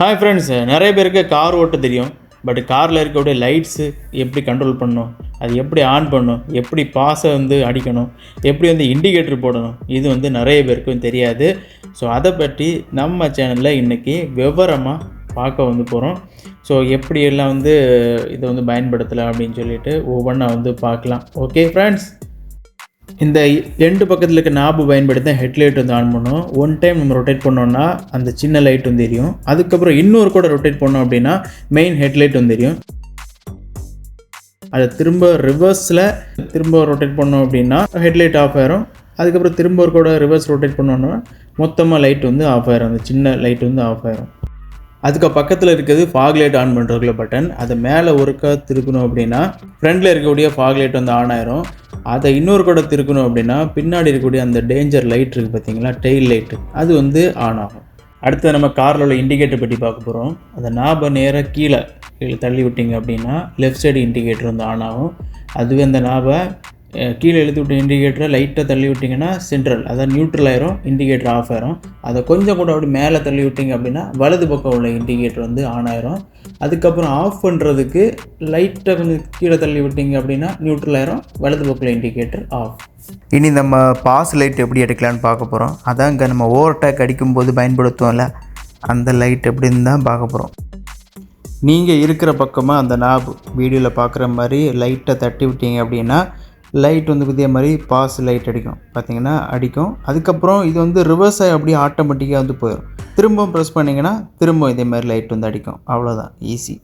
Hi friends, நிறைய பேருக்கு car ஓட்ட தெரியும். பட் காரில் இருக்கக்கூடிய லைட்ஸு எப்படி கண்ட்ரோல் பண்ணணும், அது எப்படி ஆன் பண்ணணும், எப்படி பாஸை அடிக்கணும், எப்படி இண்டிகேட்டர் போடணும், இது நிறைய பேருக்கும் தெரியாது. ஸோ அதை பற்றி நம்ம சேனலில் இன்றைக்கி விவரமாக பார்க்க போகிறோம். ஸோ எப்படியெல்லாம் இதை பயன்படுத்தலாம் அப்படின்னு சொல்லிட்டு ஒவ்வொன்றா பார்க்கலாம். ஓகே ஃப்ரெண்ட்ஸ், இந்த ரெண்டு பக்கத்தில் இருக்க நாபு பயன்படுத்தி ஹெட்லைட் ஆன் பண்ணும். ஒன் டைம் நம்ம ரொட்டேட் பண்ணோன்னா அந்த சின்ன லைட் தெரியும். அதுக்கப்புறம் இன்னொரு கூட ரொட்டேட் பண்ணோம் அப்படின்னா மெயின் ஹெட்லைட் தெரியும். அதை திரும்ப ரிவர்ஸில் திரும்ப ரொட்டேட் பண்ணோம் அப்படின்னா ஹெட்லைட் ஆஃப் ஆயிரும். அதுக்கப்புறம் திரும்ப ஒரு கூட ரிவர்ஸ் ரொட்டேட் பண்ணோன்னா மொத்தமாக லைட் ஆஃப் ஆயிரும். அந்த சின்ன லைட் ஆஃப் ஆயிரும். அதுக்கு பக்கத்தில் இருக்கிறது ஃபாக் லைட் ஆன் பண்ணுறதுக்குள்ள பட்டன். அதை மேலே ஒருக்கா திருக்கணும் அப்படின்னா ஃப்ரண்டில் இருக்கக்கூடிய ஃபாக் லைட் ஆன் ஆயிரும். அதை இன்னொரு கூட திருக்கணும் அப்படின்னா பின்னாடி இருக்கக்கூடிய அந்த டேஞ்சர் லைட் இருக்குது பார்த்தீங்களா, டெயில் லைட்டு, அது ஆன் ஆகும். அடுத்து நம்ம காரில் உள்ள இண்டிகேட்டர் பற்றி பார்க்க போகிறோம். அந்த நாபை நேராக கீழே தள்ளி விட்டிங்க அப்படின்னா லெஃப்ட் சைடு இண்டிகேட்டர் ஆன் ஆகும். அதுவே அந்த நாபை கீழே எழுதி விட்ட இண்டிகேட்டரை லைட்டாக தள்ளி விட்டிங்கன்னா சென்ட்ரல், அதாவது நியூட்ரல் ஆயிரும், இண்டிகேட்டர் ஆஃப் ஆயிரும். அதை கொஞ்சம் கூட அப்படி மேலே தள்ளி விட்டிங்க அப்படின்னா வலது பக்கம் உள்ள இண்டிகேட்டர் ஆன் ஆயிரும். அதுக்கப்புறம் ஆஃப் பண்ணுறதுக்கு லைட்டை கொஞ்சம் கீழே தள்ளி விட்டிங்க அப்படின்னா நியூட்ரல் ஆயிரும், வலது பக்கம் இண்டிகேட்டர் ஆஃப். இனி நம்ம பாஸ் லைட் எப்படி எடுக்கலான்னு பார்க்க போகிறோம். அதான் இங்கே நம்ம ஓவர்டேக் அடிக்கும்போது பயன்படுத்துவோம்ல, அந்த லைட் எப்படின்னு தான் பார்க்க போகிறோம். நீங்கள் இருக்கிற பக்கமாக அந்த நாப் வீடியோவில் பார்க்குற மாதிரி லைட்டை தட்டி விட்டீங்க அப்படின்னா லைட் இதே மாதிரி பாஸ் லைட் அடிக்கும், பார்த்தீங்கன்னா அடிக்கும். அதுக்கப்புறம் இது ரிவர்ஸ் ஆகி அப்படியே ஆட்டோமேட்டிக்காக போயிடும். திரும்பவும் ப்ரெஸ் பண்ணிங்கன்னா திரும்ப இதே மாதிரி லைட் அடிக்கும். அவ்வளோதான், ஈஸி.